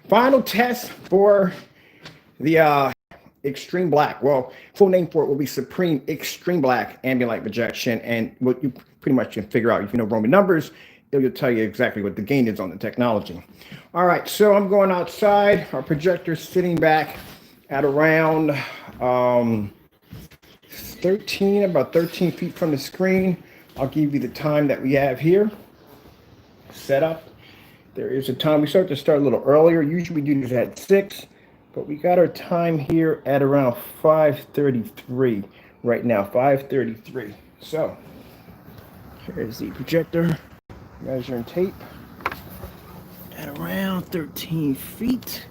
Final test for the Extreme Black. Well, full name for it will be Supreme Extreme Black Ambient Light Projection. And what you pretty much can figure out, if you know Roman numbers, it'll tell you exactly what the gain is on the technology. All right, so I'm going outside. Our projector's sitting back at around about 13 feet from the screen. I'll give you the time that we have here. Setup. There is a time we start a little earlier. Usually we do this at 6, but we got our time here at around 5:33 right now, 5:33. So here's the projector, measuring tape at around 13 feet.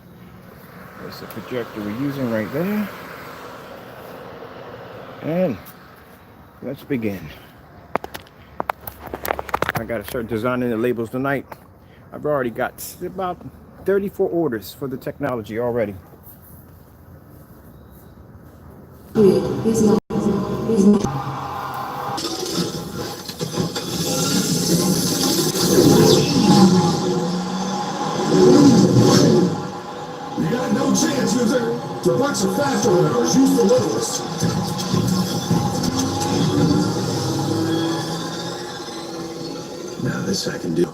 That's the projector we're using right there. And let's begin. I got to start designing the labels tonight. I've already got about 34 orders for the technology already. He's not. You got no chance, user. It's a bunch of faster letters. Use the littlest. Now this I can do.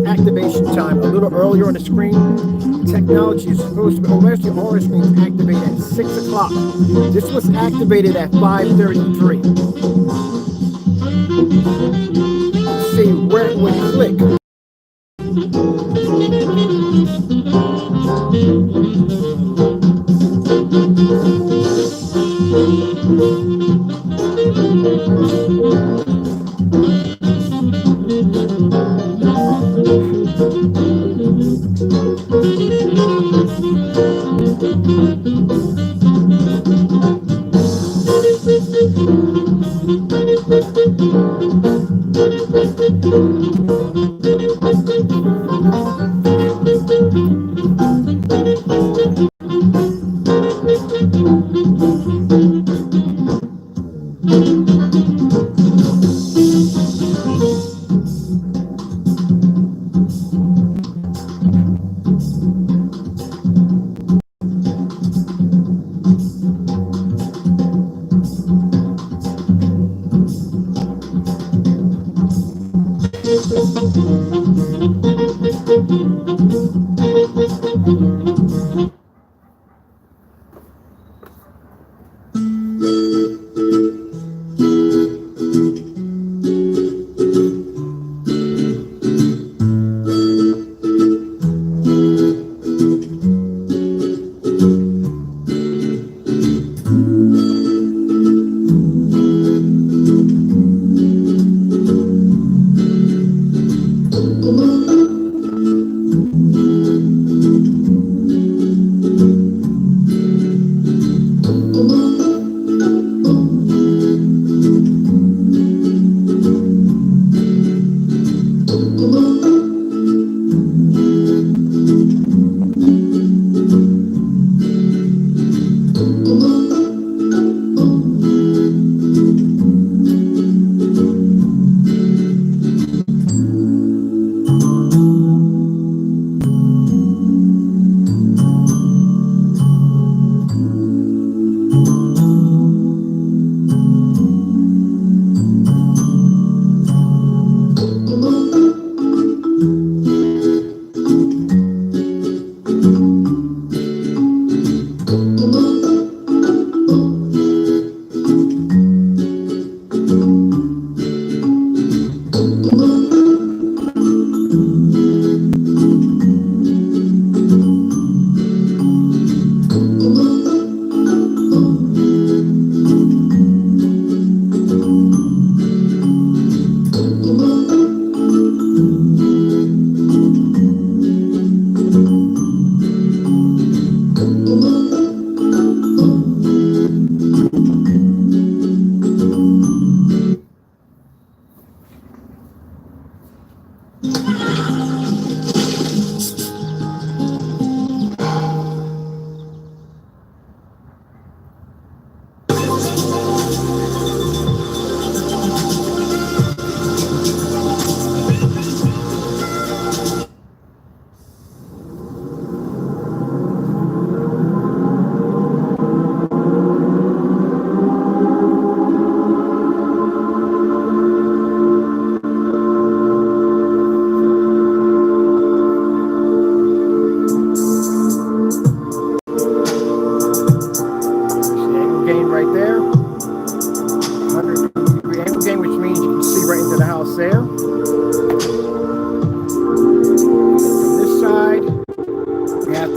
Activation time a little earlier on the screen. Technology is supposed to be, almost all the screens activated at 6 o'clock. This was activated at 5:33. Let's see where it would click.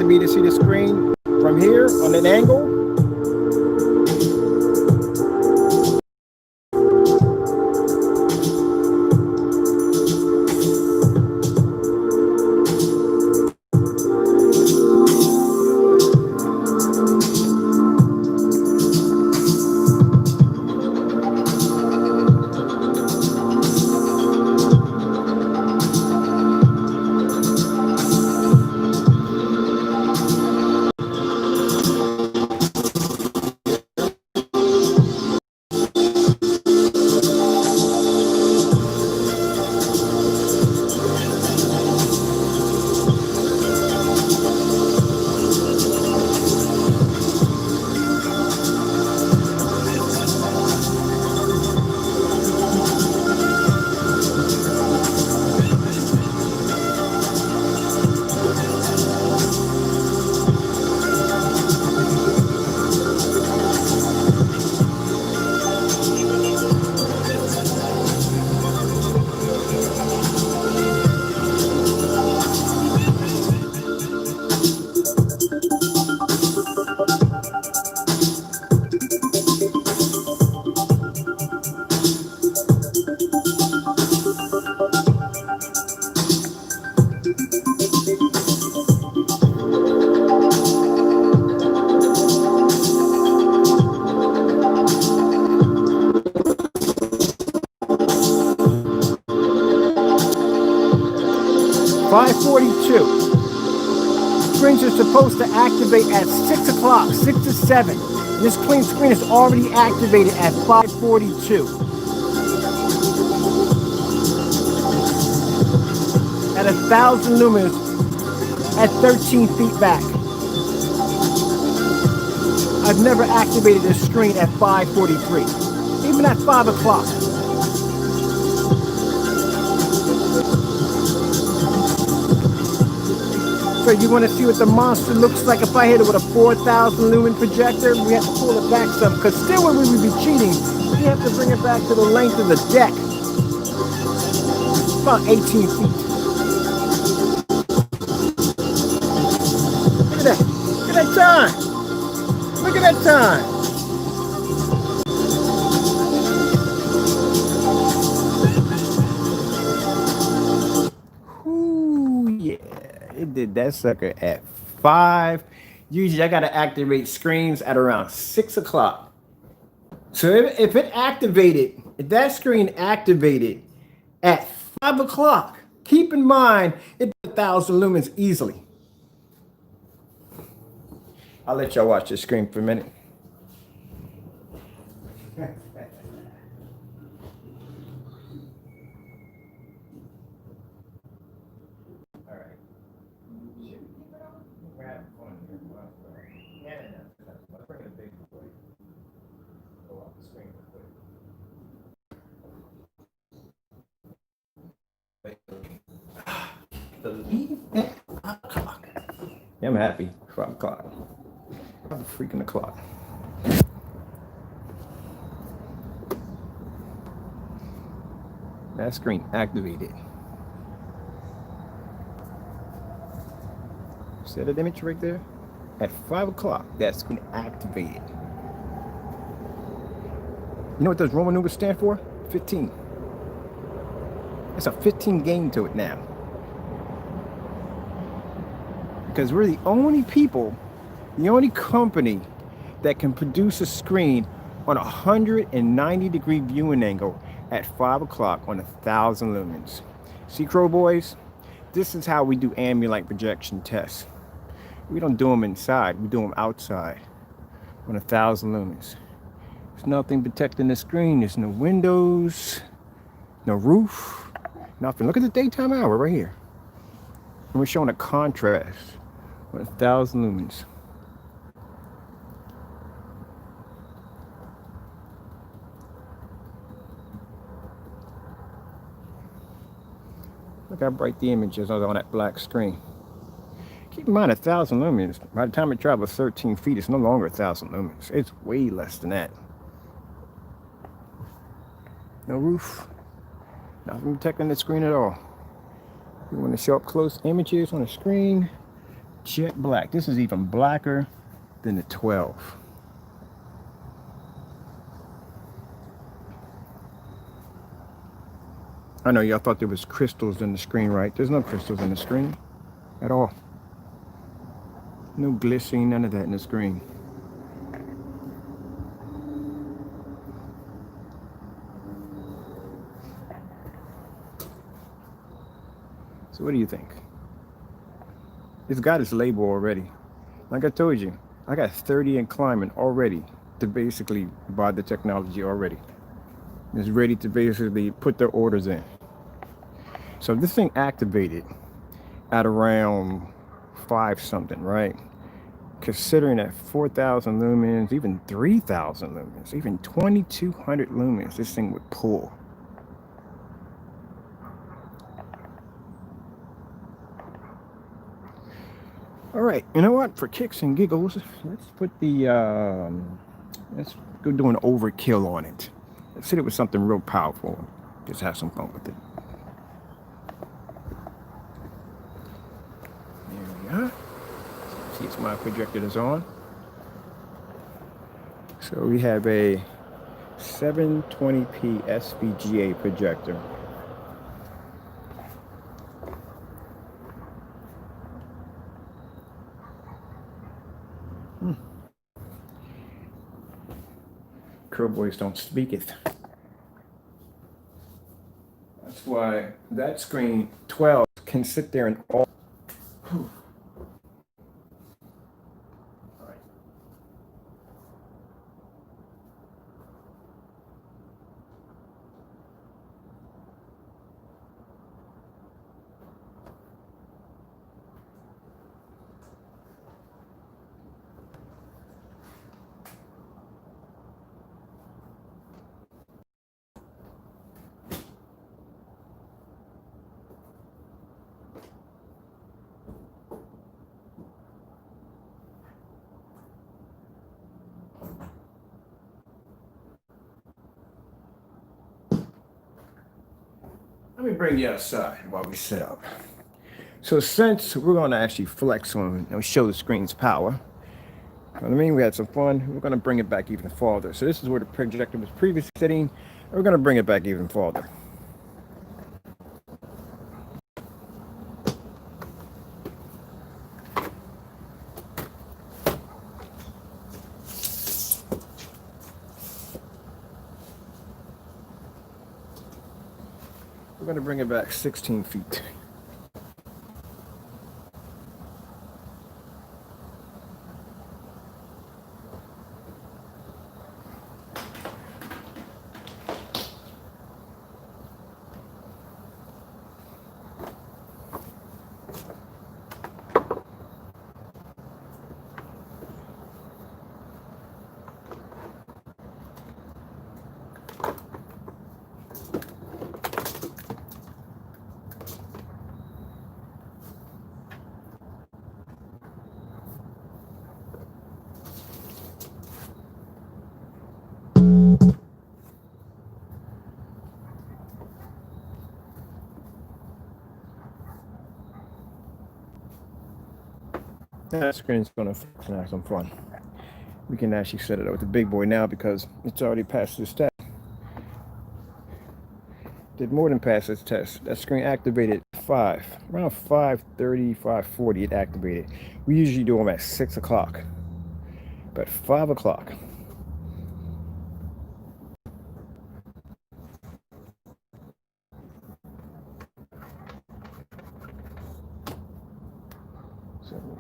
me to see the screen from here on an angle. 5:42. Screens are supposed to activate at 6 o'clock, 6 to 7. And this clean screen is already activated at 5:42. At 1,000 lumens at 13 feet back. I've never activated this screen at 5:43, even at 5 o'clock. So you want to see what the monster looks like if I hit it with a 4,000 lumen projector? We have to pull it back some, because still when we would be cheating, we have to bring it back to the length of the deck. About 18 feet. Look at that. Look at that time. Look at that time. Ooh, yeah. It did that sucker at 5. Usually I got to activate screens at around 6 o'clock. So if it activated, if that screen activated at 5 o'clock, keep in mind it's 1,000 lumens easily. I'll let y'all watch this screen for a minute. Yeah, I'm happy. 5 o'clock. 5 freaking o'clock. That screen activated. See that image right there? At 5 o'clock, that screen activated. You know what those Roman numerals stand for? 15. It's a 15 game to it now. Because we're the only people, the only company that can produce a screen on a 190-degree viewing angle at 5 o'clock on 1,000 lumens. See, Crow Boys? This is how we do ambient projection tests. We don't do them inside, we do them outside on 1,000 lumens. There's nothing protecting the screen. There's no windows, no roof, nothing. Look at the daytime hour right here. And we're showing a contrast on 1,000 lumens. Look how bright the image is on that black screen. Keep in mind, 1,000 lumens, by the time it travels 13 feet, it's no longer 1,000 lumens. It's way less than that. No roof, nothing protecting the screen at all. You want to show up close images on the screen, jet black. This is even blacker than the 12. I know y'all thought there was crystals in the screen, right? There's no crystals in the screen at all. No glistening, none of that in the screen. So what do you think? It's got its label already. Like I told you, I got 30 and climbing already to basically buy the technology already. It's ready to basically put their orders in. So this thing activated at around 5 something, right? Considering that 4,000 lumens, even 3,000 lumens, even 2,200 lumens, this thing would pull. All right, you know what? For kicks and giggles, let's put the, let's go do an overkill on it. Let's hit it with something real powerful. Just have some fun with it. There we are. See, it's my projector is on. So we have a 720p SVGA projector. Crow Boys don't speak it. That's why that screen 12 can sit there and all. Let me bring you outside while we set up. So since we're going to actually flex on and show the screen's power, you know what I mean? We had some fun. We're going to bring it back even farther. So this is where the projector was previously sitting. We're going to bring it back even farther. We're going to bring it back 16 feet. That screen's going to have some fun. We can actually set it up with the big boy now because it's already passed this test. Did more than pass this test. That screen activated around 5:30, 5:40 it activated. We usually do them at 6 o'clock. But 5 o'clock.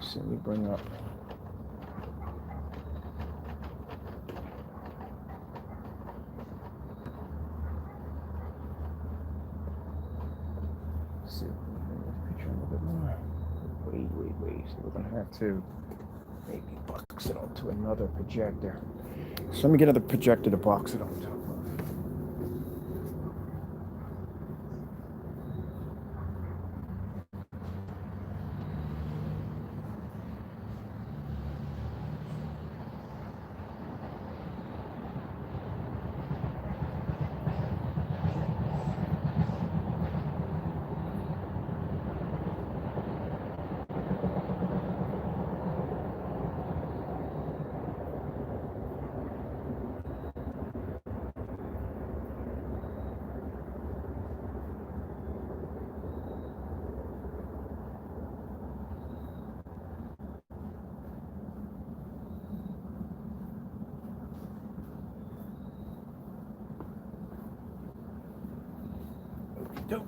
So let me bring up. Let's see if we can bring this picture a little bit more. Wait. So we're gonna have to maybe box it onto another projector. So let me get another projector to box it on top of. Dope.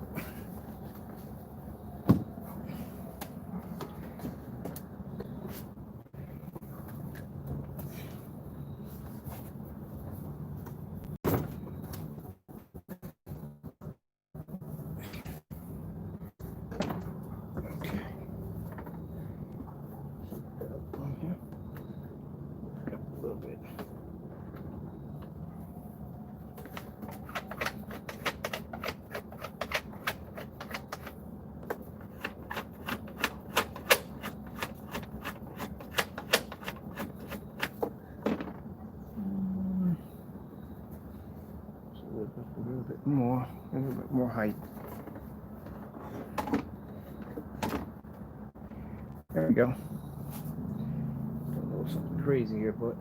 A little bit more height. There we go. A little something crazy here, but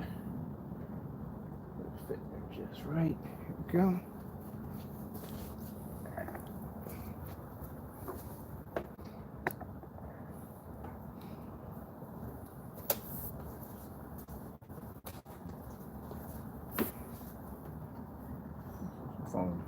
it'll fit there just right. Here we go. Phone.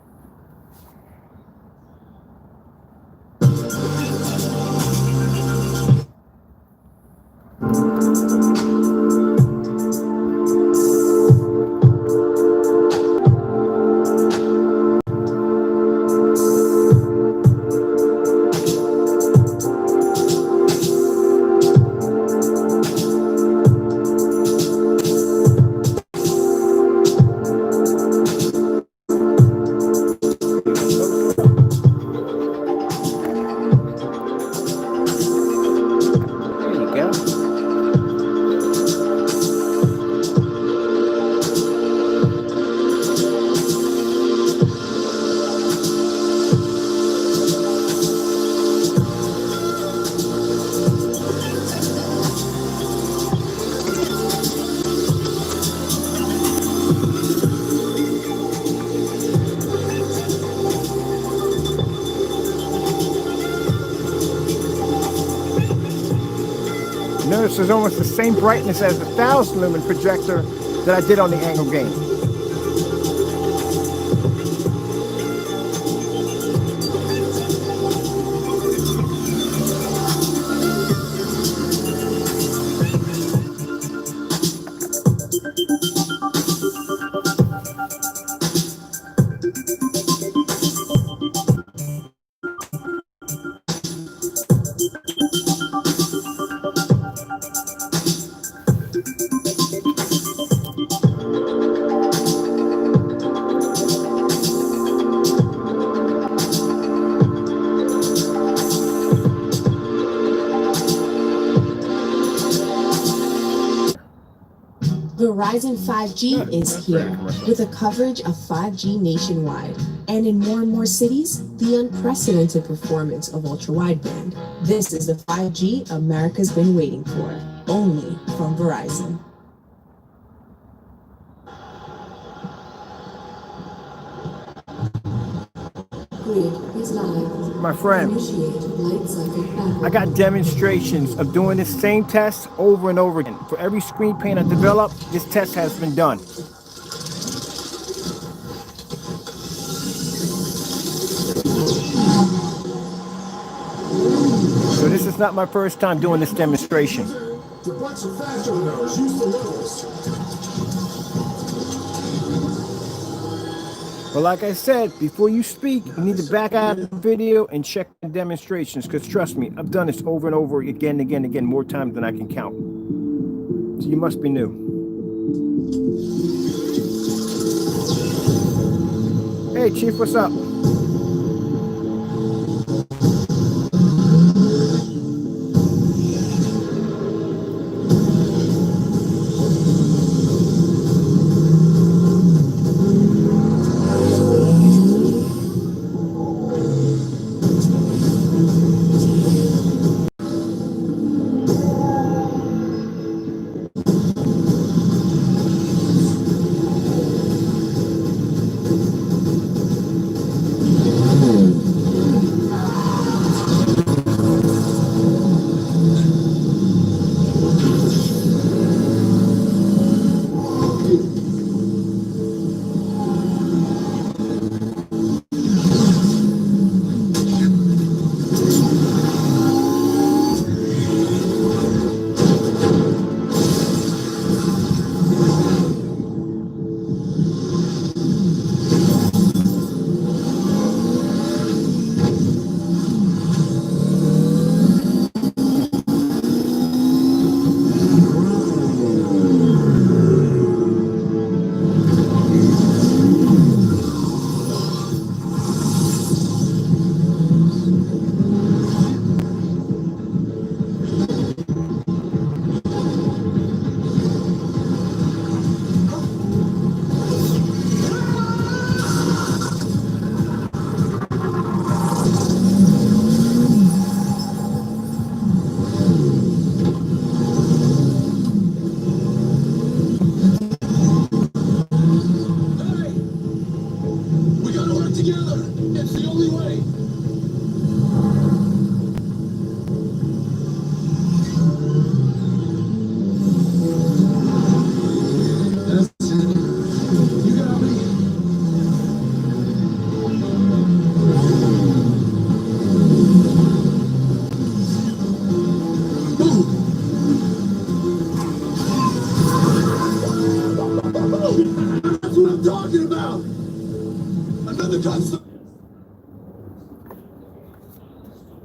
Notice there's almost the same brightness as the 1000 lumen projector that I did on the angle game. Verizon 5G is here with a coverage of 5G nationwide and in more cities, the unprecedented performance of ultra-wideband. This is the 5G America's been waiting for, only from Verizon. My friend, I got demonstrations of doing this same test over and over again. For every screen paint I develop, this test has been done. So this is not my first time doing this demonstration. The bucks are faster than ours. Use the levels. But like I said, before you speak, you need to back out of the video and check the demonstrations, because trust me, I've done this over and over again, more times than I can count. So you must be new. Hey, Chief, what's up? That's what I'm talking about. Another touchdown.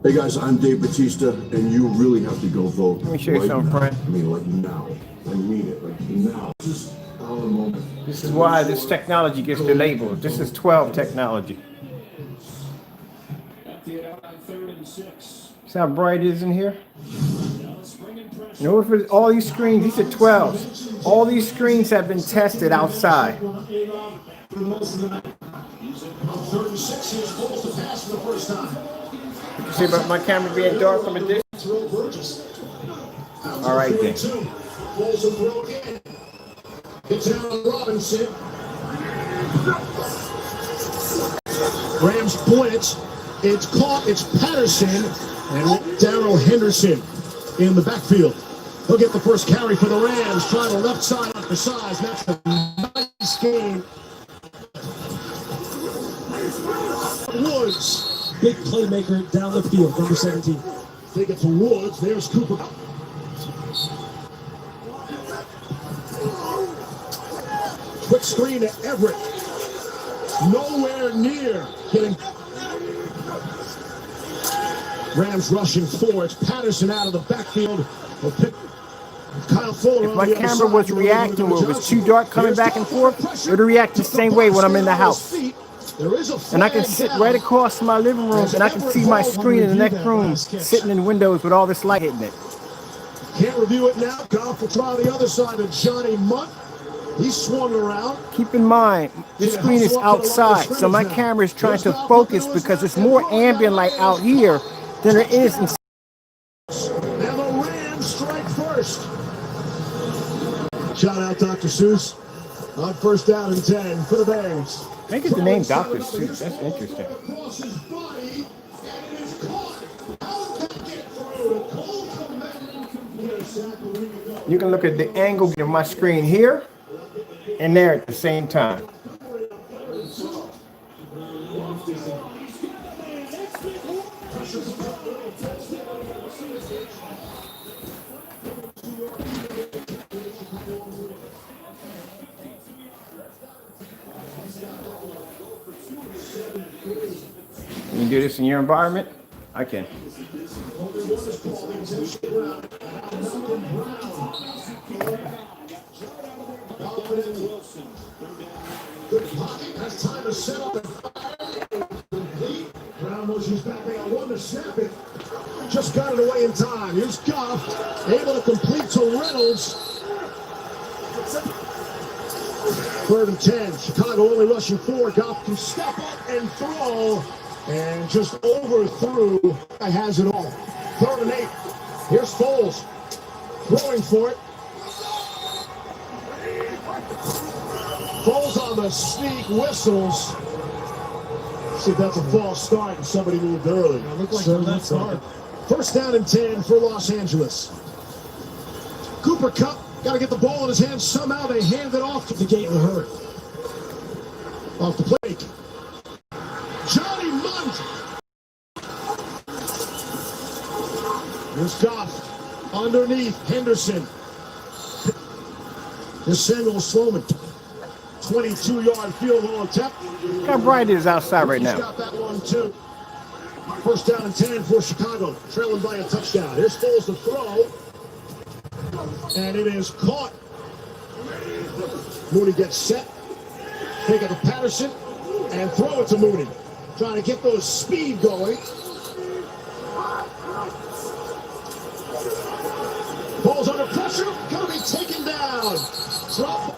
Hey guys, I'm Dave Bautista, and you really have to go vote. Let me show you something, now. Brian. I mean, like now. I mean it, like now. This is our moment. This is why this technology gets the label. This is 12 technology. See how bright it is in here? In order for all these screens, these are 12s. All these screens have been tested outside. You see about my camera being dark from a distance? All right then. Rams blitz. It's caught. It's Patterson and Darrell Henderson in the backfield. He'll get the first carry for the Rams. Trying the left side off the size. That's a nice game. Woods. Big playmaker down the field, number 17. Take it to Woods. There's Cooper. Quick screen to Everett. Nowhere near getting. Rams rushing forward. It's Patterson out of the backfield. Kyle Fuller. If my camera was reacting or it was too dark coming back and forth, it would react the same way when I'm in the house. And I can sit right across my living room and I can see my screen in the next room sitting in windows with all this light hitting it. Can't review it now. Goff will try the other side of Johnny Munt. He swung around. Keep in mind, this screen is outside, so my camera is trying to focus because there's more ambient light out here than there is inside. And the Rams strike first. Shout out Dr. Seuss on first down and 10 for the Bears. Make it the name Dr. Seuss. That's interesting. Across his body, and it is caught. How can it get through? Cole Kmet. You can look at the angle of my screen here and there at the same time. You can do this in your environment? I can. Has time to set up and fire. Brown motions back. They got one to snap it. Just got it away in time. Here's Goff, able to complete to Reynolds. 3rd and 10. Chicago only rushing 4. Goff can step up and throw. And just overthrew. Has it all. 3rd and 8. Here's Foles. Throwing for it. Foles on the sneak, whistles. See if that's a false start and somebody moved early. Looked like a left guard. 1st down and 10 for Los Angeles. Cooper Kupp got to get the ball in his hands. Somehow they hand it off to the gate in a hurry. Off the plate. Johnny Munt. Here's Goff. Underneath Henderson. Here's Samuel Sloman. 22-yard field goal attempt. Look how bright it is outside right now. Got that one too. 1st down and 10 for Chicago. Trailing by a touchdown. Here's Foles to throw. And it is caught. Mooney gets set. Take it to Patterson. And throw it to Mooney. Trying to get those speed going. Ball's under pressure. Gonna be taken down. Drop.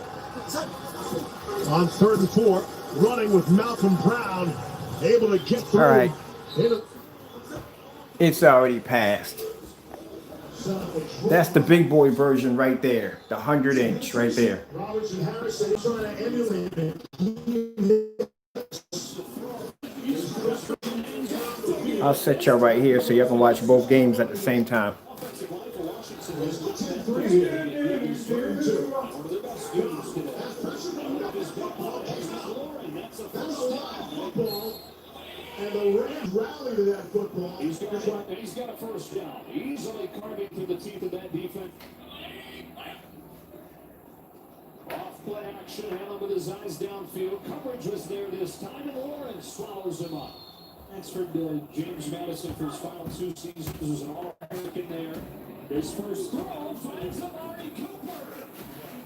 On 3rd and 4. Running with Malcolm Brown. Able to get through. All right. It's already passed. That's the big boy version right there. The 100-inch right there. Robertson Harrison trying to emulate it. I'll set y'all right here so y'all can watch both games at the same time. And the Rams rally to that football. He's got a 1st down. Easily carving through the teeth of that defense. Off play action, handled with his eyes downfield. Coverage was there this time, and Lawrence swallows him up. That's for James Madison for his final 2 seasons. Was an All-American there. His first throw finds Amari Cooper.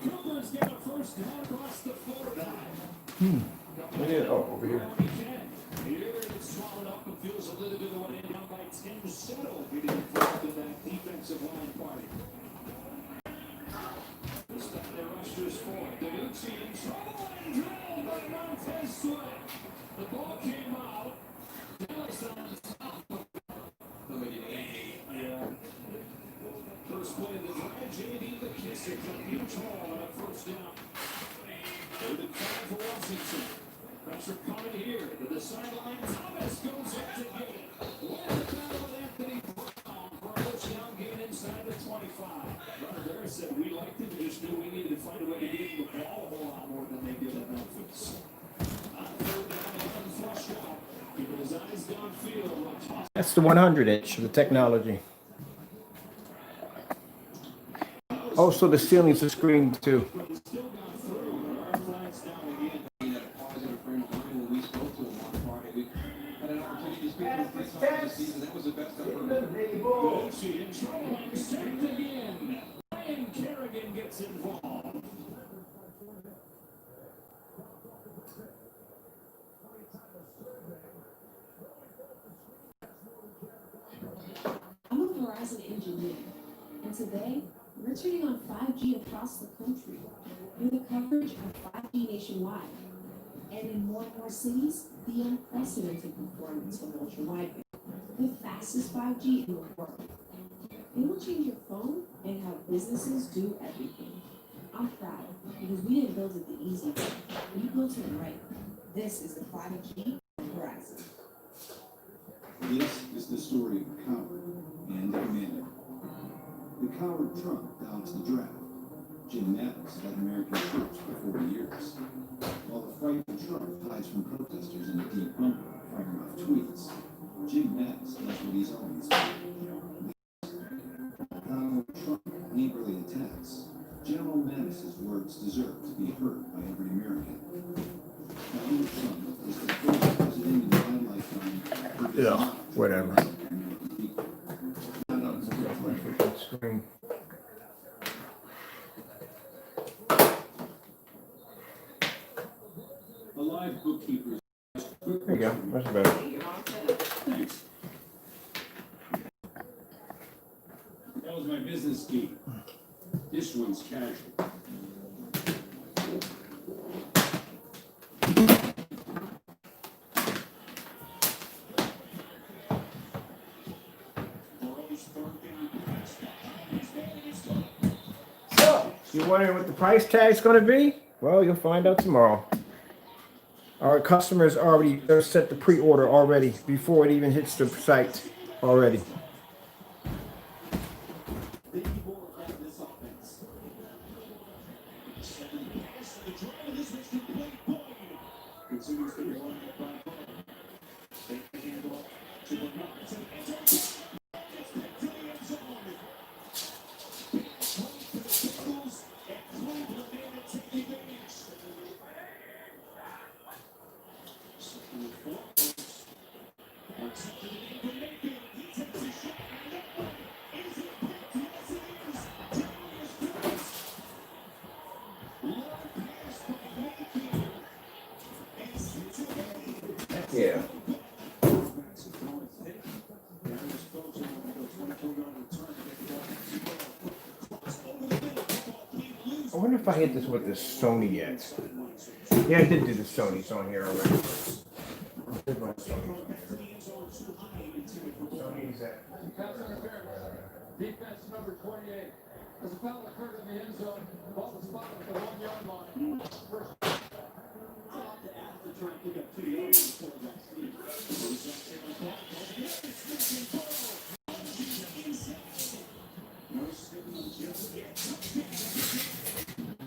Cooper's got a 1st down across the 40. Over here. Here it's swallowed up and feels a little bit of one down by Tim Settle. He didn't involved in that defensive line party. This time they rushed his forward. Danucci in trouble and drilled by Montez Sweat. The ball came out. Dallas on the top. First play of the drive, J.D. McKissick from Utah on a 1st down. 3rd and 5 for Washington. Pressure coming here to the sideline. Thomas goes up to get it. What a battle with Anthony Brown for a touchdown gain inside the 25. That's the 100-inch of the technology. Also, the ceiling's a screen too. I'm a Verizon engineer, and today we're turning on 5G across the country with a coverage of 5G nationwide. And in more and more cities, the unprecedented performance of ultra-wideband, the fastest 5G in the world. It will change your phone and how businesses do everything. I'm proud because we didn't build it the easy way. We built it right. This is the 5G of Verizon. This is the story of a coward and a commander. The coward Trump dodged the draft. Jim Mattis led American troops for 40 years. While the frightened Trump hides from protesters in a deep bunker, firing off tweets, Jim Mattis does what he's always done. Donald Trump ain't really attacks. General Mattis's words deserve to be heard by every American. Donald Trump is the first president in my lifetime. Yeah, whatever. Screen. A live bookkeeper. There you go. That's better. Thanks. That was my business key. This one's casual. So, you're wondering what the price tag's going to be? Well, you'll find out tomorrow. Our customers already set the pre-order already before it even hits the site already. Yeah. I wonder if I hit this with the Sony yet. Yeah, I did do the Sony's on here already. Sony's at. Defense number 28. As a foul occurred in the end zone, ball was spotted at the 1 yard line. First.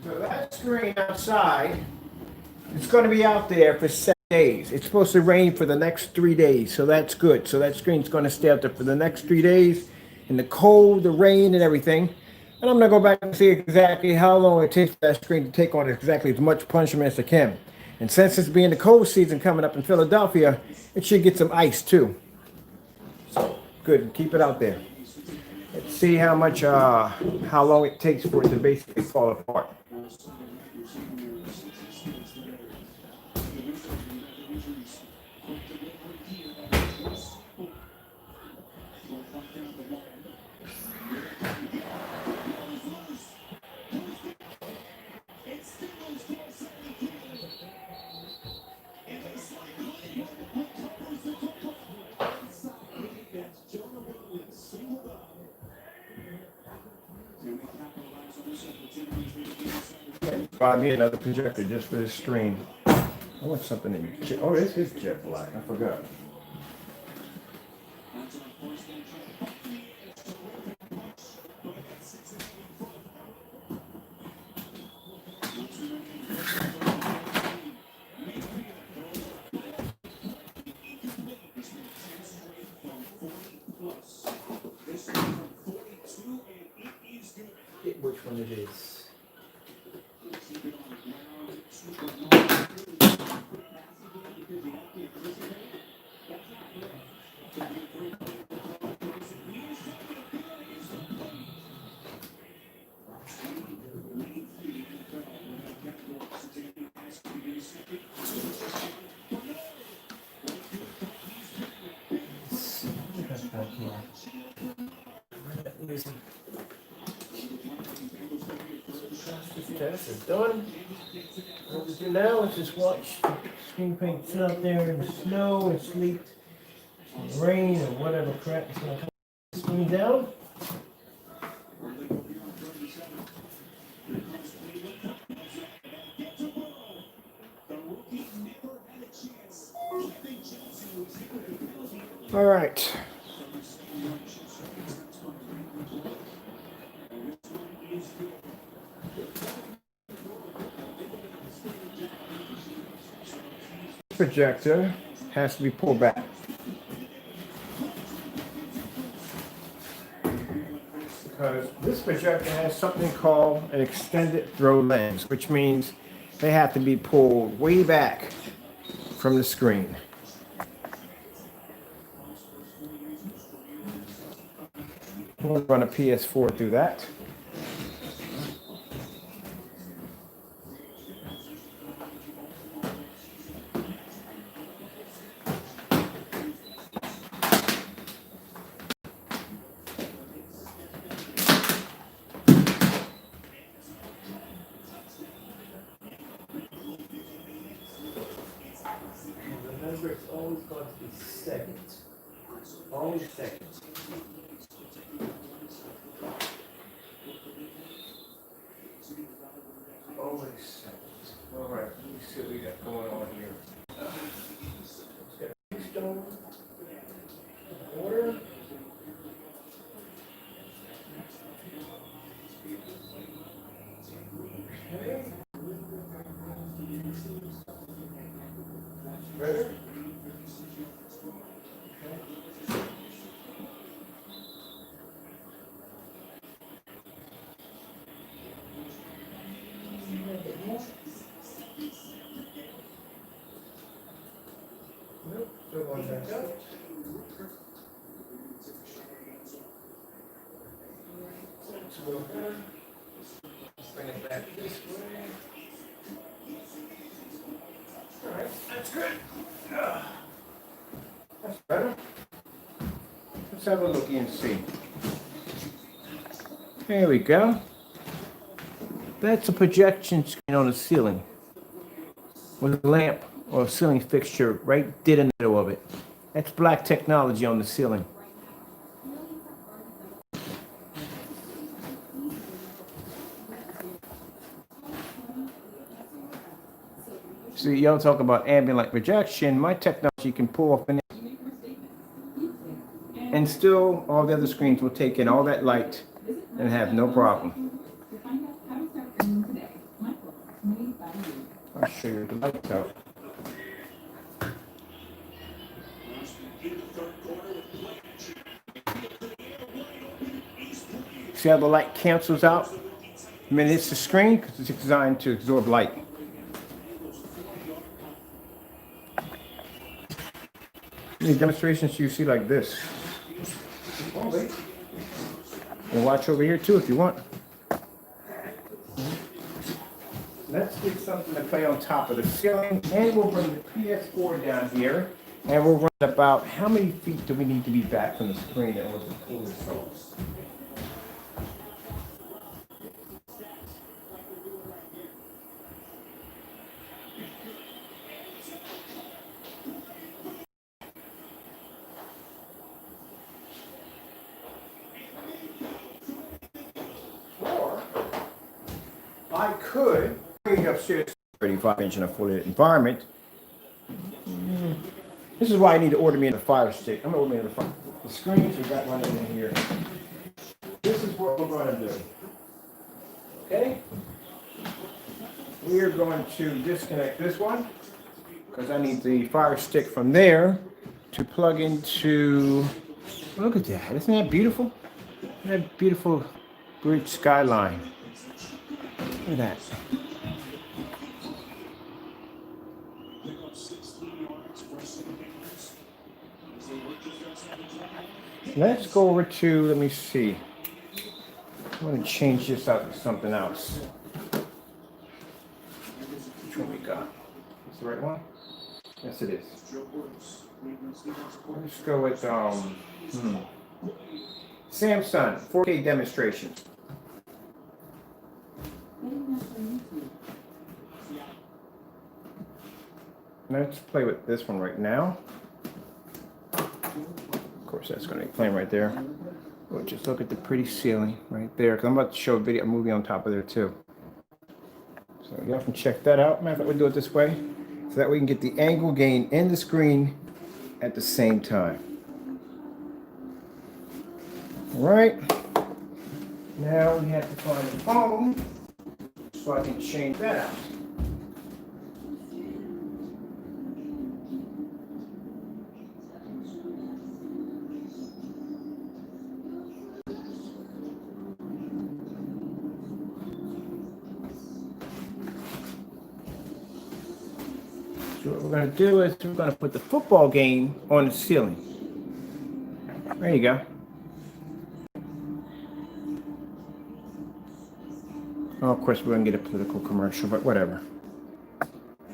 So that screen outside is going to be out there for 7 days. It's supposed to rain for the next 3 days, so that's good. So that screen's going to stay out there for the next 3 days in the cold, the rain, and everything. And I'm going to go back and see exactly how long it takes for that screen to take on exactly as much punishment as it can. And since it's being the cold season coming up in Philadelphia, it should get some ice too. So good, keep it out there. Let's see how long it takes for it to basically fall apart. Buy me another projector just for this screen. I want something in. Oh, this is jet black. I forgot. forget which one it is. Test is done. What we do now is just watch the screen paint sit out there in the snow and sleet and rain or whatever crap is going to come the screen down. All right. Projector has to be pulled back. Because this projector has something called an extended throw lens, which means they have to be pulled way back from the screen. We'll run a PS4 through that. Remember, it's always going to be seconds. Always seconds. Always seconds. All right, let me see what we got going on here. Let's get a stone. Order. Okay. Better? Nope, still going back up. It's a little better. Bring it back this way. All right, that's good. That's better. Let's have a look and see. There we go. That's a projection screen on the ceiling with a lamp or a ceiling fixture right dead in the middle of it. That's black technology on the ceiling. See, y'all talk about ambient light projection. My technology can pull off an and still all the other screens will take in all that light and have no problem. I'll show you the lights out. See how the light cancels out when it hits the screen? Because it's designed to absorb light. These demonstrations you see like this. And watch over here too if you want. Let's get something to play on top of the ceiling, and we'll bring the PS4 down here, and we'll run about how many feet do we need to be back from the screen in order to pull this off. I could bring it upstairs 35-inch in a fully lit environment. This is why I need to order me a fire stick. I'm gonna order me the screens we got running in here. This is what we're going to do. Okay? We are going to disconnect this one because I need the fire stick from there to plug into. Look at that! Isn't that beautiful? Isn't that beautiful Great skyline. Look at that. Let's go over to, let me see. I want to change this out to something else. Which one we got? Is the right one? Yes, it is. Let's go with Samsung 4K demonstration. Let's play with this one right now. Of course, that's going to be playing right there. We'll just look at the pretty ceiling right there, because I'm about to show a movie on top of there too. So y'all can check that out. Matter of fact, we'll do it this way, so that we can get the angle gain and the screen at the same time. All right. Now we have to find the phone, so I can change that out. So what we're going to do is we're going to put the football game on the ceiling. There you go. Oh, of course, we're going to get a political commercial, but whatever.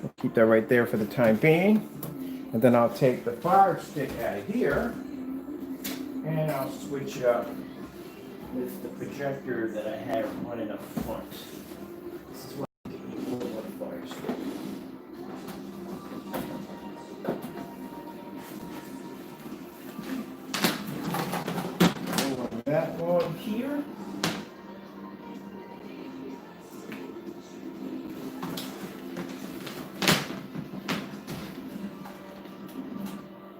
We'll keep that right there for the time being. And then I'll take the Fire Stick out of here, and I'll switch it up with the projector that I have running up front. This is what Fire Stick. That one here.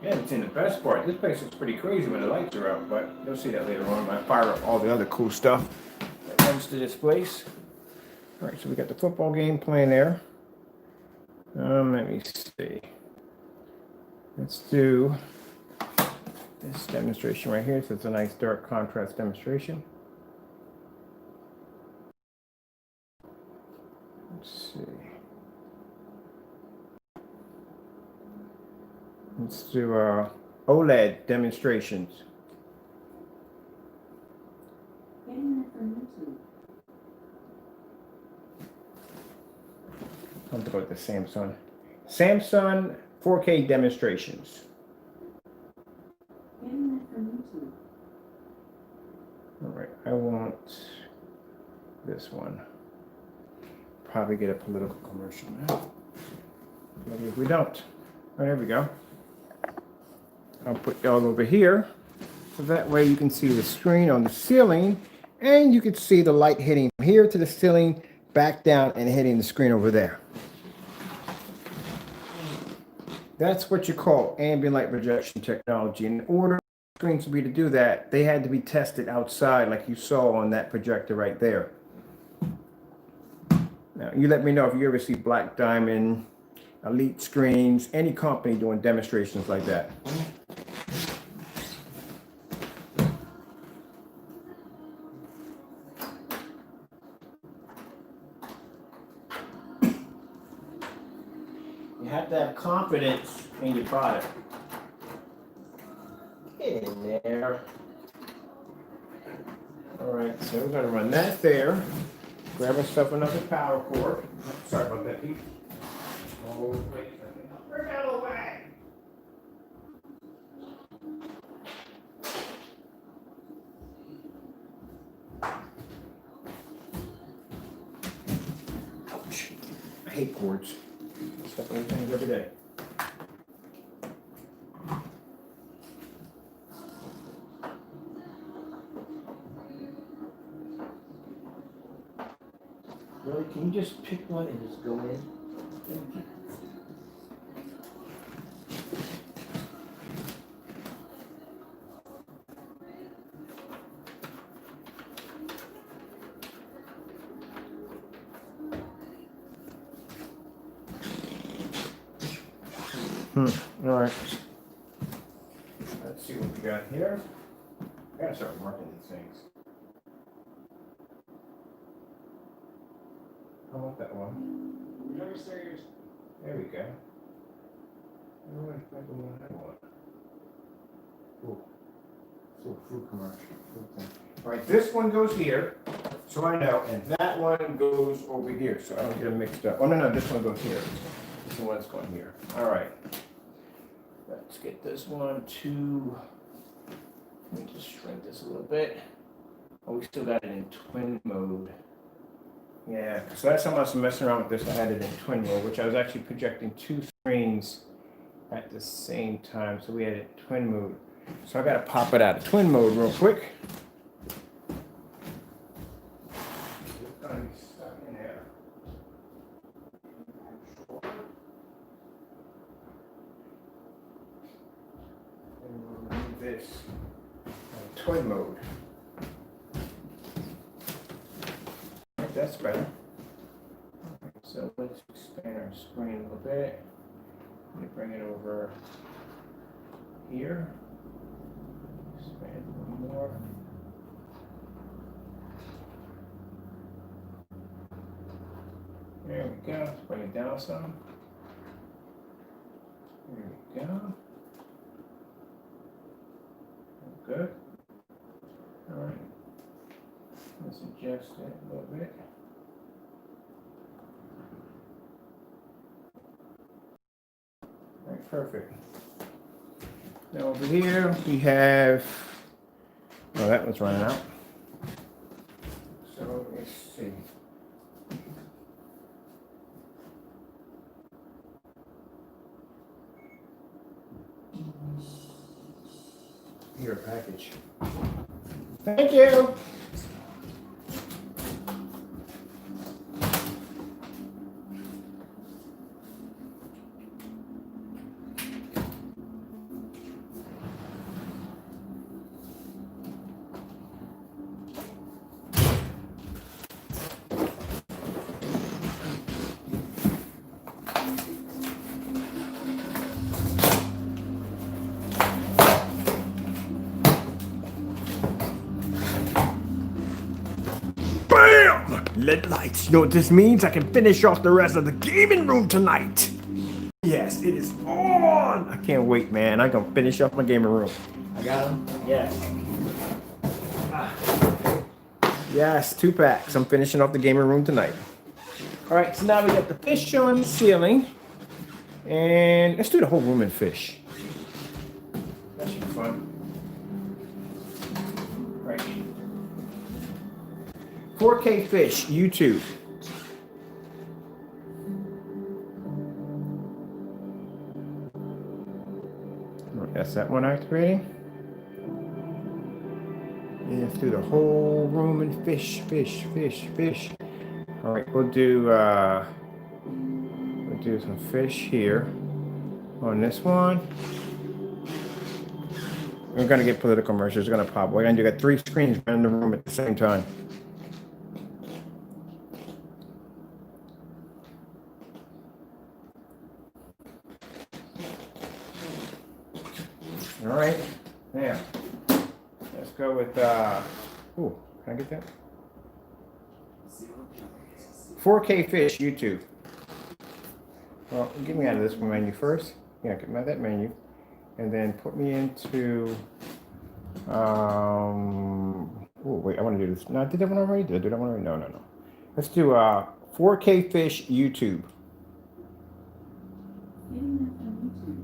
Yeah, it's in the best part. This place is pretty crazy when the lights are out, but you'll see that later on when I fire up all the other cool stuff that comes to this place. All right, so we got the football game playing there. Let me see. Let's do this demonstration right here. So it's a nice dark contrast demonstration. Let's see. Let's do OLED demonstrations. I'll go with the Samsung. Samsung 4K demonstrations. All right, I want this one. Probably get a political commercial now. Maybe if we don't. Oh, there we go. I'll put y'all over here, so that way you can see the screen on the ceiling, and you can see the light hitting here to the ceiling, back down, and hitting the screen over there. That's what you call ambient light projection technology. In order for screens to be to do that, they had to be tested outside, like you saw on that projector right there. Now, you let me know if you ever see Black Diamond, Elite Screens, any company doing demonstrations like that. You have to have confidence in your product. Get in there. All right, so we're going to run that there. Grab yourself another power cord. Sorry about that, Pete. Oh, wait a second. Bring that away. Ouch. I hate cords. Stuff on things every day. Really, can you just pick one and just go in? Thank you. All right. Let's see what we got here. I gotta start marking these things. I want that one. There we go. I don't know if that's the one I want. Ooh. It's a fruit commercial. All right, this one goes here, so I know, and that one goes over here, so I don't get them mixed up. Oh, no, this one goes here. This one's going here. All right. Let's get this one to, let me just shrink this a little bit. Oh, we still got it in twin mode. Yeah, so last time I was messing around with this, I had it in twin mode, which I was actually projecting 2 screens at the same time, so we had it in twin mode. So I gotta pop it out of twin mode real quick. It's gonna be stuck in there. And we'll remove this out of twin mode. Right, that's better. So let's expand our screen a little bit. Let me bring it over here. Expand a little more. There we go. Let's bring it down some. There we go. Good. All right. Let's adjust it a little bit. All right, perfect. Now over here we have, oh, that one's running out. So let's see. Here, package. Thank you. Bam! LED lights. You know what this means? I can finish off the rest of the gaming room tonight. Yes, it is on. I can't wait, man. I'm gonna finish off my gaming room. I got them? Yes. Yes, 2 packs. I'm finishing off the gaming room tonight. All right, so now we got the fish on the ceiling. And let's do the whole room in fish. That should be fun. Right. 4K fish, YouTube. That's that one activating. And through the whole room in fish, fish, fish, fish. All right, we'll do some fish here on this one. We're gonna get political commercials. It's gonna pop. We're gonna get 3 screens in the room at the same time. All right, now let's go with. Ooh, can I get that? 4K fish, YouTube. Well, get me out of this menu first. Yeah, get me out of that menu, and then put me into. Oh wait, I want to do this. No, I did that one already. Did I do that one already? No. Let's do 4K fish, YouTube.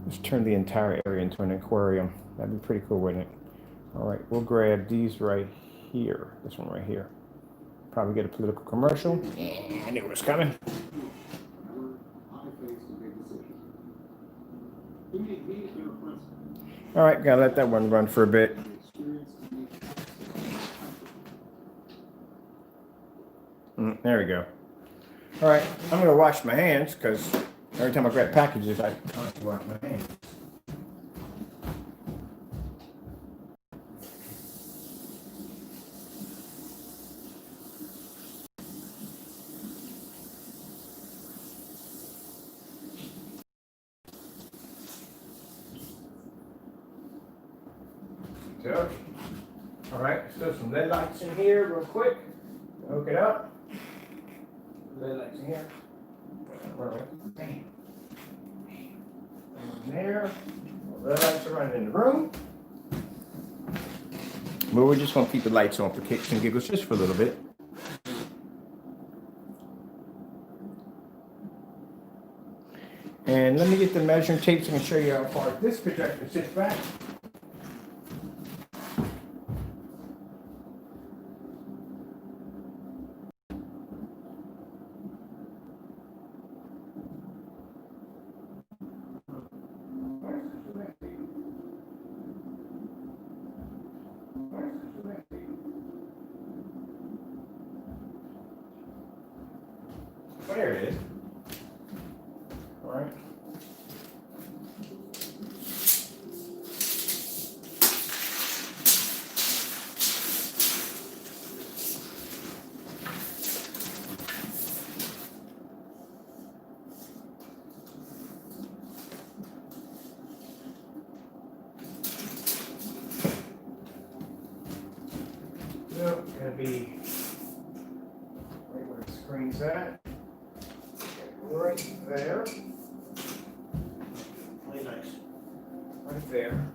Let's turn the entire area into an aquarium. That'd be pretty cool, wouldn't it? All right, we'll grab these right here. This one right here. Probably get a political commercial. Yeah, I knew it was coming. All right, gotta let that one run for a bit. There we go. All right, I'm gonna wash my hands because every time I grab packages, I have to wash my hands. So, all right, let's throw some LED lights in here real quick. Hook it up. Red lights in here. There. Red lights are running in the room. But we're just going to keep the lights on for kicks and giggles just for a little bit. And let me get the measuring tape so I can show you how far this projector sits back. There it is. All right. So, gonna be right where the screen's at. Right there. Really nice. Right there.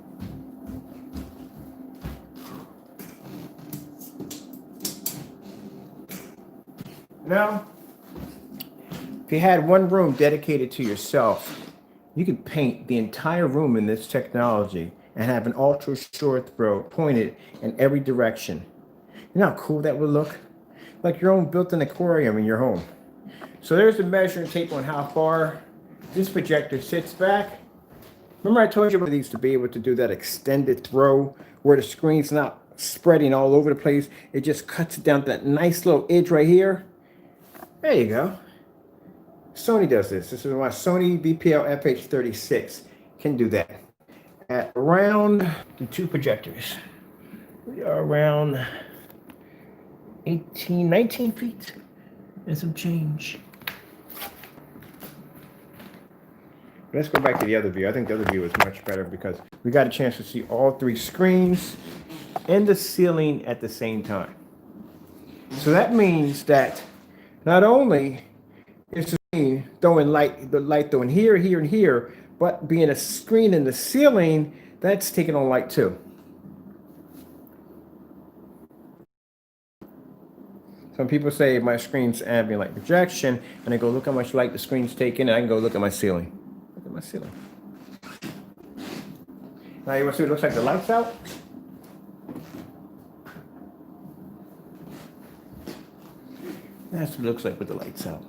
Now, if you had one room dedicated to yourself, you could paint the entire room in this technology and have an ultra short throw pointed in every direction. You know how cool that would look? Like your own built-in aquarium in your home. So there's the measuring tape on how far this projector sits back. Remember I told you about these to be able to do that extended throw where the screen's not spreading all over the place. It just cuts it down to that nice little edge right here. There you go. Sony does this. This is my Sony BPL FH36. Can do that. At around the two projectors. We are around 18, 19 feet and some change. Let's go back to the other view. I think the other view is much better because we got a chance to see all three screens and the ceiling at the same time. So that means that not only is the screen throwing light, the light throwing here, here, and here, but being a screen in the ceiling, that's taking on light too. Some people say my screen's ambient light projection, and I go look how much light the screen's taking, and I can go look at my ceiling. Look at my ceiling. Now you want to see what it looks like the lights out? That's what it looks like with the lights out.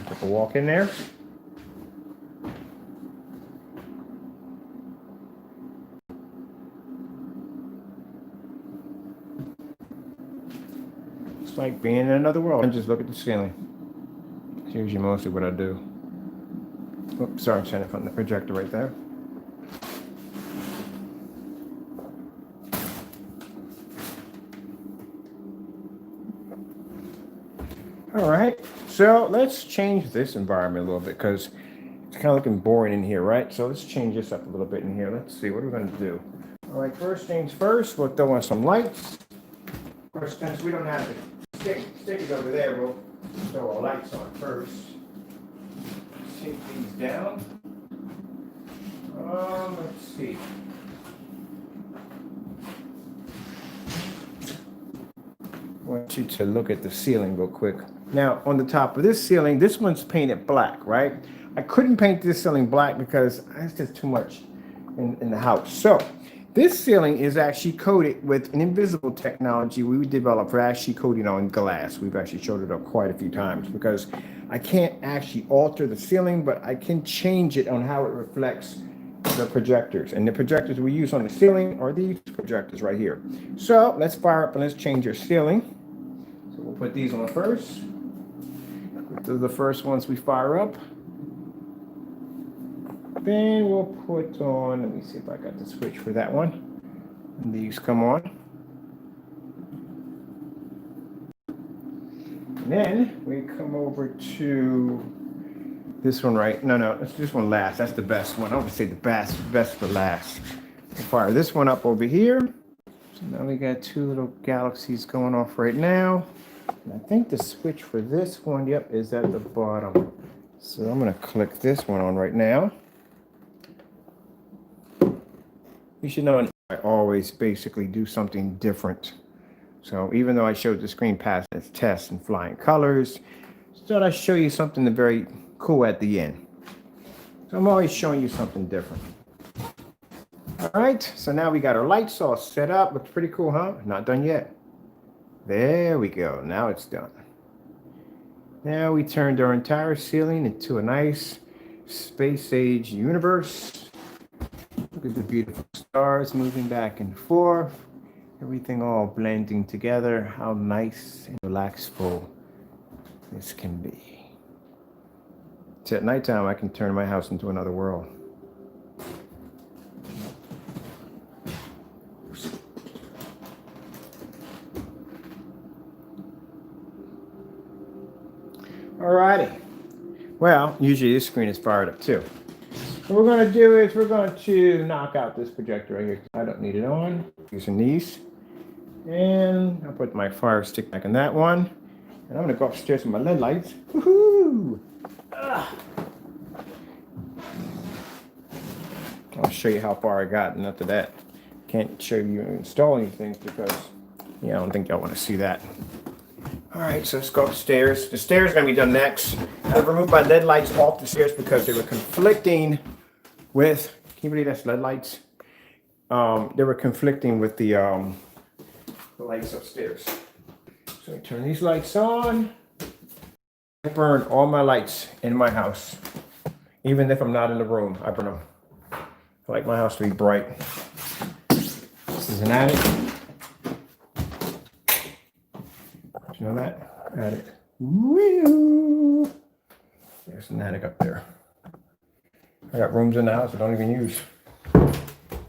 Take a walk in there. It's like being in another world. And just look at the ceiling. It's usually mostly what I do. Oops, sorry, I'm trying to find the projector right there. All right, so let's change this environment a little bit because it's kind of looking boring in here, right? So let's change this up a little bit in here. Let's see, what are we going to do? All right, first things first, we'll throw on some lights. Of course, since we don't have the stickers over there, we'll throw our lights on first. Take these down. Let's see. I want you to look at the ceiling real quick. Now, on the top of this ceiling, this one's painted black, right? I couldn't paint this ceiling black because it's just too much in the house. So this ceiling is actually coated with an invisible technology we developed for actually coating on glass. We've actually showed it up quite a few times because I can't actually alter the ceiling, but I can change it on how it reflects the projectors. And the projectors we use on the ceiling are these projectors right here. So let's fire up and let's change your ceiling. So we'll put these on first. These are the first ones we fire up. Then we'll put on, let me see if I got the switch for that one. And these come on. And then we come over to this one, right? No, this one last. That's the best one. I would say the best for last. We'll fire this one up over here. So now we got two little galaxies going off right now. And I think the switch for this one, yep, is at the bottom. So I'm gonna click this one on right now. You should know I always basically do something different. So even though I showed the screen pass as test and flying colors, thought I'd show you something very cool at the end. So I'm always showing you something different. All right, so now we got our lights all set up. Looks pretty cool, huh? Not done yet. There we go, now it's done. Now we turned our entire ceiling into a nice space age universe. Look at the beautiful stars moving back and forth. Everything all blending together. How nice and relaxful this can be. So at nighttime, I can turn my house into another world. Alrighty. Well, usually this screen is fired up too. What we're going to do is we're going to knock out this projector right here. I don't need it on. Using these. And I'll put my fire stick back in that one. And I'm going to go upstairs with my LED lights. Woohoo! I'll show you how far I got. And after that, can't show you installing things because, I don't think y'all want to see that. All right, so let's go upstairs. The stairs are going to be done next. I've removed my LED lights off the stairs because they were conflicting with, can you believe that's LED lights? They were conflicting with the lights upstairs. So I turn these lights on. I burn all my lights in my house. Even if I'm not in the room, I burn them. I like my house to be bright. This is an attic. You know that? Attic. Woo! There's an attic up there. I got rooms in the house I don't even use.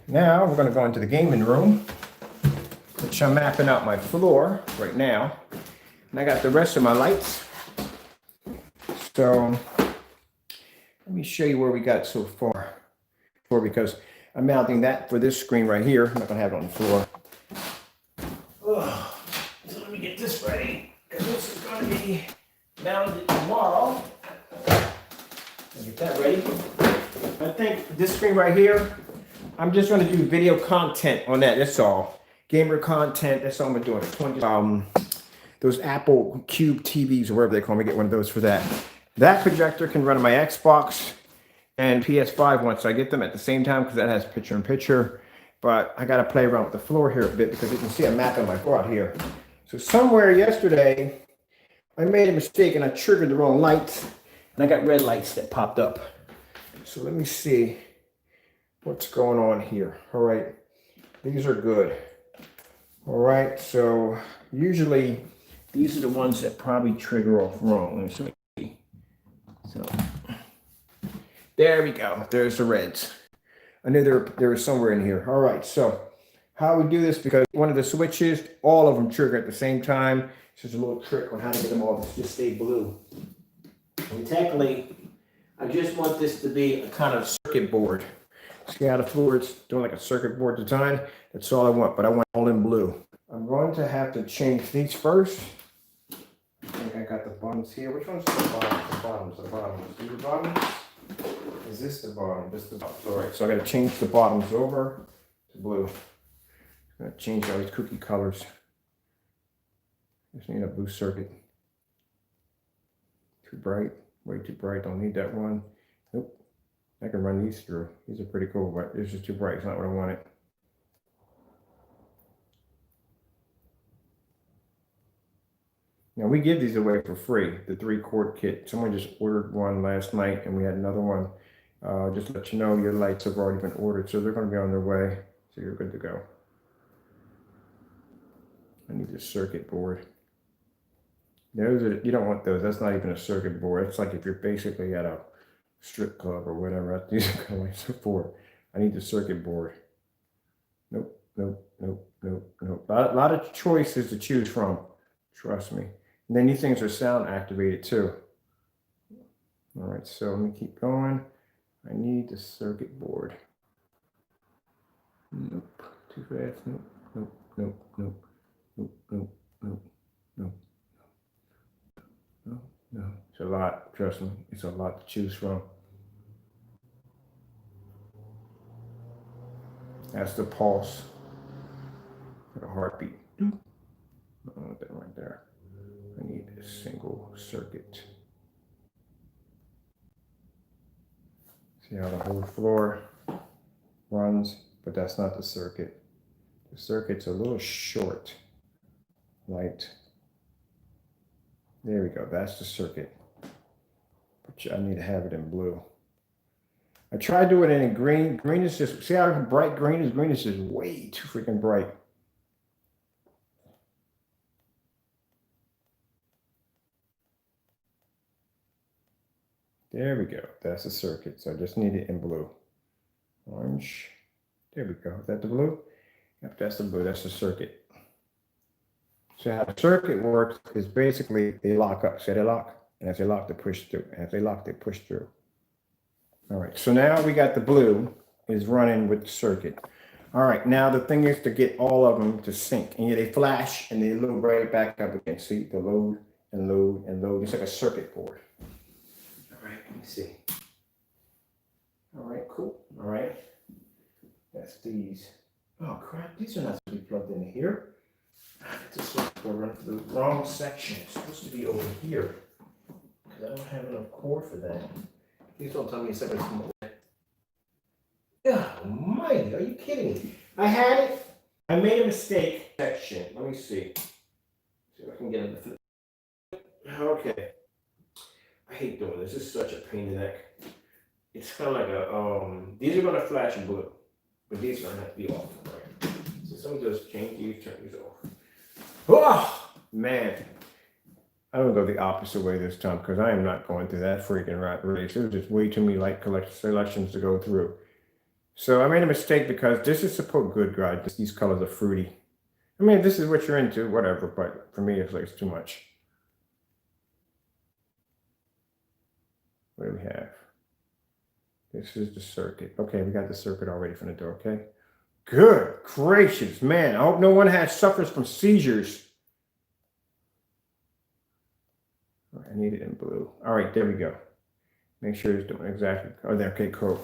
Now we're going to go into the gaming room, which I'm mapping out my floor right now. And I got the rest of my lights. So let me show you where we got so far. Because I'm mounting that for this screen right here. I'm not going to have it on the floor. So let me get this ready, because this is going to be mounted tomorrow. Get that ready. I think this screen right here, I'm just going to do video content on that. That's all. Gamer content. That's all I'm doing. Those Apple Cube TVs or whatever they call them. I get one of those for that. That projector can run on my Xbox and PS5 once I get them at the same time because that has picture-in-picture. But I got to play around with the floor here a bit because you can see I'm mapping my floor out here. So somewhere yesterday, I made a mistake and I triggered the wrong lights. And I got red lights that popped up. So let me see what's going on here. All right, these are good. All right, so usually these are the ones that probably trigger off wrong. Let me see. So there we go. There's the reds. I knew there was somewhere in here. All right, so how we do this, because one of the switches, all of them trigger at the same time. It's just a little trick on how to get them all to just stay blue. And technically, I just want this to be a kind of circuit board. See how the floor is doing like a circuit board design? That's all I want, but I want all in blue. I'm going to have to change these first. I think I got the bottoms here. Which one's the bottom? The bottoms, the bottoms. See the bottoms? Is this the bottom? This is the bottom. All right, so I got to change the bottoms over to blue. I'm going to change all these cookie colors. Just need a blue circuit. Too bright, way too bright, don't need that one. Nope, I can run these through. These are pretty cool, but it's just too bright, it's not what I wanted. Now we give these away for free, the 3-quart kit. Someone just ordered one last night and we had another one. Just to let you know, your lights have already been ordered, so they're gonna be on their way, so you're good to go. I need this circuit board. Those are, you don't want those. That's not even a circuit board. It's like if you're basically at a strip club or whatever. These are kind of like support. I need the circuit board. Nope, nope, nope, nope, nope. A lot of choices to choose from. Trust me. And then these things are sound activated too. All right, so let me keep going. I need the circuit board. Nope, too fast. Nope, nope, nope, nope, nope, nope, nope, nope, no, no. It's a lot, trust me. It's a lot to choose from. That's the pulse, the heartbeat. I want that right there. I need a single circuit. See how the whole floor runs, but that's not the circuit. The circuit's a little short. Light. There we go. That's the circuit. But I need to have it in blue. I tried doing it in green. Green is just, see how bright green is? Green is just way too freaking bright. There we go. That's the circuit. So I just need it in blue. Orange. There we go. Is that the blue? Yep, that's the blue. That's the circuit. So how the circuit works is basically they lock up. So they lock. And as they lock, they push through. And as they lock, they push through. All right. So now we got the blue is running with the circuit. All right. Now the thing is to get all of them to sync. And they flash and they load right back up again. See the load and load and load. It's like a circuit board. Let me see. All right, cool. All right. That's these. Oh, crap. These are not supposed to be plugged in here. This is running for the wrong section. It's supposed to be over here. Because I don't have enough cord for that. Please don't tell me it's something small. God almighty. Are you kidding me? I had it. I made a mistake. Section. Let me see. See if I can get it. Okay. I hate doing this. This is such a pain in the neck. It's kind of like a, these are going to flash blue, but these are going to have to be off. Right? So some of those change these, turn these off. Oh, man. I'm going to go the opposite way this time because I am not going through that freaking rat race. There's just way too many light selections to go through. So I made a mistake because this is supposed good, guys. These colors are fruity. I mean, this is what you're into, whatever, but for me, it's like it's too much. What do we have? This is the circuit. Okay, we got the circuit already from the door, okay? Good gracious, man. I hope no one suffers from seizures. I need it in blue. All right, there we go. Make sure it's doing exactly. Oh, there. Okay, cool.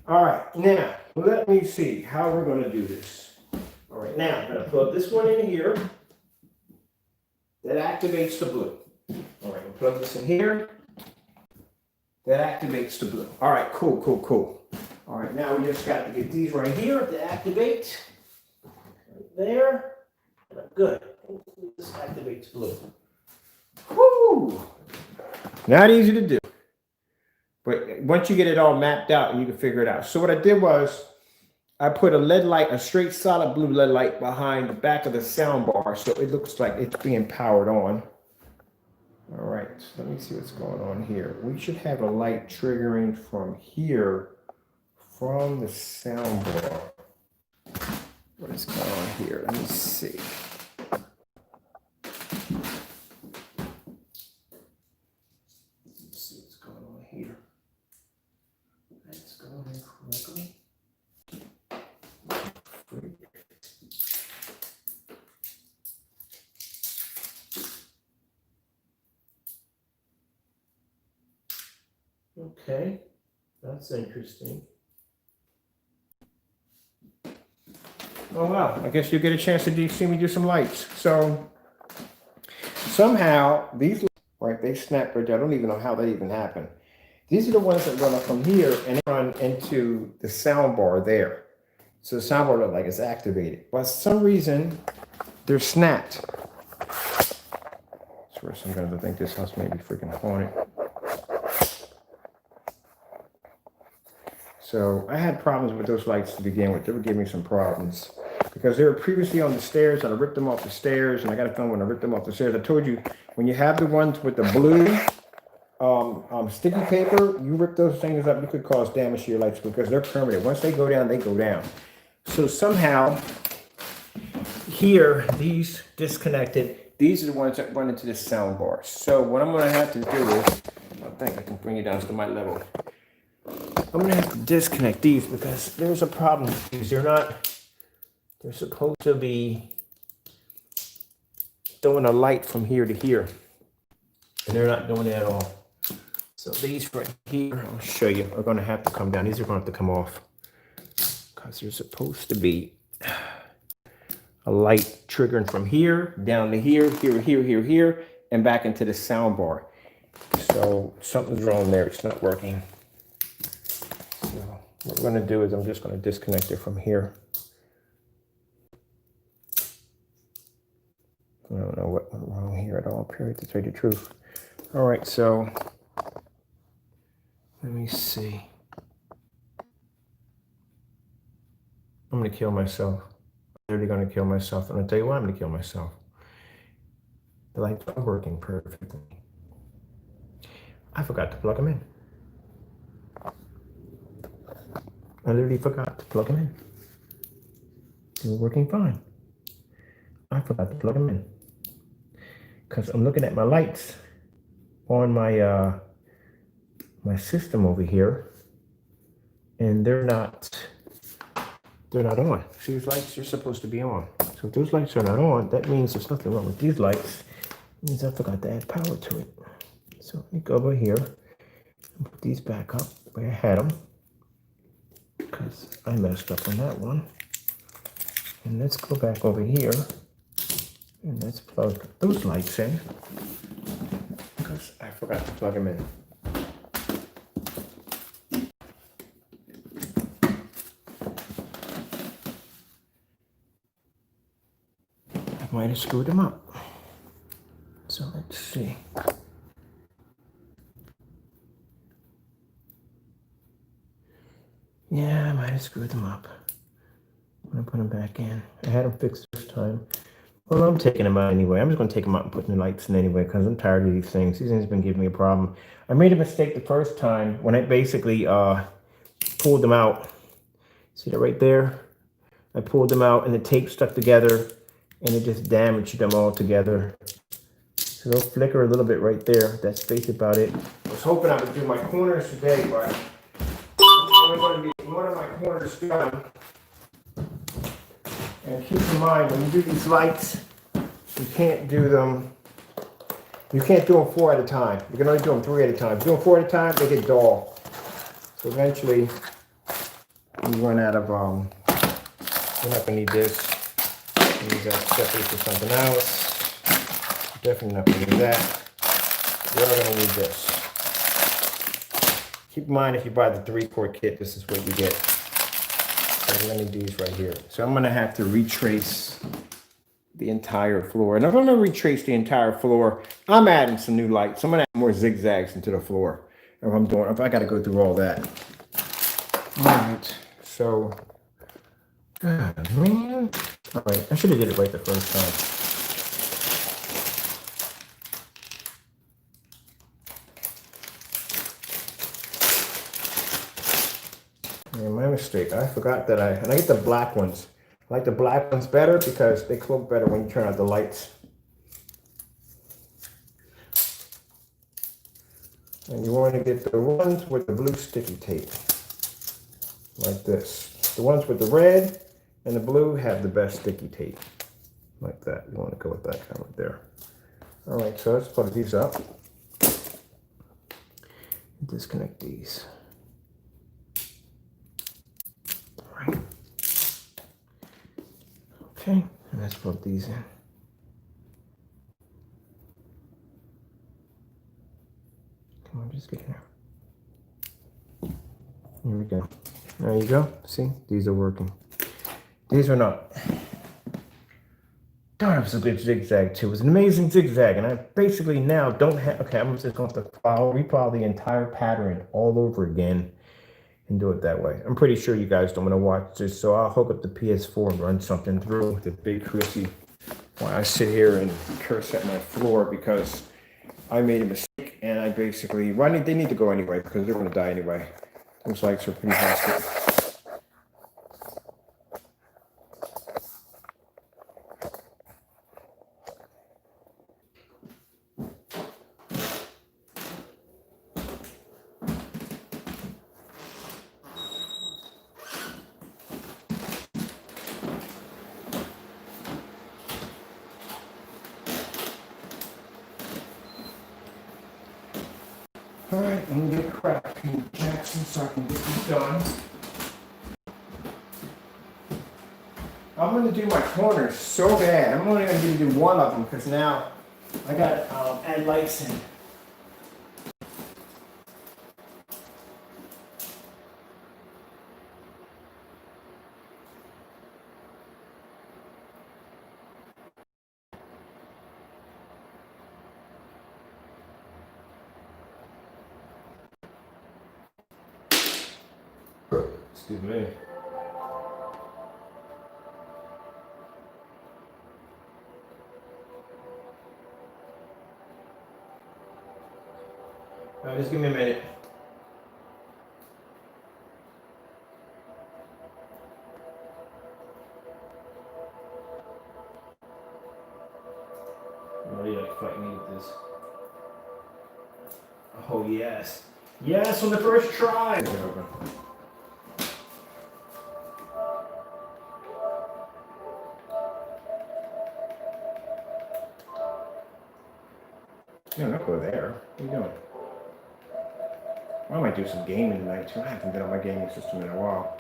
All right, now let me see how we're going to do this. All right, now I'm going to plug this one in here. That activates the blue. All right, we'll plug this in here. That activates the blue. All right, cool. All right, now we just got to get these right here to activate. Right there. Good. This activates blue. Woo! Not easy to do. But once you get it all mapped out, you can figure it out. So what I did was I put a LED light, a straight solid blue LED light behind the back of the sound bar. So it looks like it's being powered on. All right, so let me see what's going on here. We should have a light triggering from here, from the sound bar. What is going on here? Let me see. Let's see what's going on here. That's going in correctly. Okay, that's interesting. Oh wow, I guess you'll get a chance to see me do some lights. So somehow these, right, they snap right there. I don't even know how that even happened. These are the ones that run up from here and run into the sound bar there. So the sound bar looks like it's activated. But for some reason, they're snapped. So I'm going to think this house may be freaking haunted. So I had problems with those lights to begin with. They were giving me some problems because they were previously on the stairs and I ripped them off the stairs, and I got a film when I ripped them off the stairs. I told you, when you have the ones with the blue sticky paper, you rip those things up, you could cause damage to your lights because they're permanent. Once they go down, they go down. So somehow here, these disconnected. These are the ones that run into the sound bar. So what I'm gonna have to do is, I think I can bring it down to my level. I'm gonna have to disconnect these because there's a problem with these. They're supposed to be throwing a light from here to here. And they're not doing it at all. So these right here, I'll show you, are gonna have to come down. These are gonna have to come off. Because they're supposed to be a light triggering from here, down to here, here, and back into the sound bar. So something's wrong there, it's not working. So what we're gonna do is I'm just gonna disconnect it from here. I don't know what went wrong here at all, period, to tell you the truth. All right, so let me see. I'm gonna kill myself. I'm literally gonna kill myself. I'm gonna tell you why I'm gonna kill myself. The lights are working perfectly. I forgot to plug them in. I literally forgot to plug them in. They were working fine. I forgot to plug them in. Because I'm looking at my lights on my my system over here, and they're not on. See, these lights are supposed to be on. So if those lights are not on, that means there's nothing wrong with these lights. It means I forgot to add power to it. So let me go over here and put these back up where I had them, because I messed up on that one. And let's go back over here and let's plug those lights in, because I forgot to plug them in. I might have screwed them up. So let's see. Yeah, I might have screwed them up. I'm gonna put them back in. I had them fixed this time. Well, I'm taking them out anyway. I'm just gonna take them out and put the lights in anyway, because I'm tired of these things. These things have been giving me a problem. I made a mistake the first time when I basically pulled them out. See that right there? I pulled them out and the tape stuck together and it just damaged them all together. So they'll flicker a little bit right there. That's basically about it. I was hoping I would do my corners today, but I'm only going to be one of my corners done. And keep in mind, when you do these lights, you can't do them 4 at a time. You can only do them 3 at a time. If you do them 4 at a time, they get dull. So eventually, you run out of, you're not going to need this. Use that separate for something else. Definitely not going to need that. You're going to need this. Keep in mind, if you buy the 3-quart kit, this is what you get. So we're going to need these right here. So I'm going to have to retrace the entire floor. And if I'm going to retrace the entire floor, I'm adding some new lights. I'm going to add more zigzags into the floor. If I got to go through all that. All right. So, man. All right. I should have did it right the first time. My mistake. I forgot that and I get the black ones. I like the black ones better because they cloak better when you turn out the lights. And you want to get the ones with the blue sticky tape. Like this. The ones with the red and the blue have the best sticky tape. Like that. You want to go with that kind right there. Alright, so let's plug these up. Disconnect these. Right. Okay, and let's plug these in. Come on, just get in there. Here we go. There you go. See, these are working. These are not. Darn, it was a good zigzag too. It was an amazing zigzag, and I basically now don't have. Okay, I'm just going to replow the entire pattern all over again. And do it that way. I'm pretty sure you guys don't want to watch this, so I'll hook up the PS4 and run something through the big Chrissy while I sit here and curse at my floor because I made a mistake and I basically, they need to go anyway because they're going to die anyway. Those lights are pretty busted. All right, I'm gonna get cracking, Jackson, so I can get these done. I'm gonna do my corners so bad. I'm only gonna do one of them because now I got add lights in. Excuse me. Just give me a minute. Oh, you like fight me with this. Oh, yes. Yes, on the first try. No, don't go there. What are you doing? I might do some gaming tonight too. I haven't been on my gaming system in a while.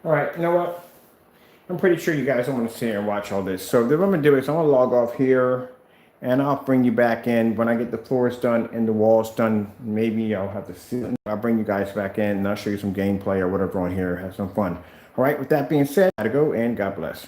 All right, you know what? I'm pretty sure you guys don't want to sit here and watch all this. So what I'm going to do is I'm going to log off here and I'll bring you back in when I get the floors done and the walls done. Maybe I'll have to see. I'll bring you guys back in and I'll show you some gameplay or whatever on here. Have some fun. All right, with that being said, I gotta go and God bless.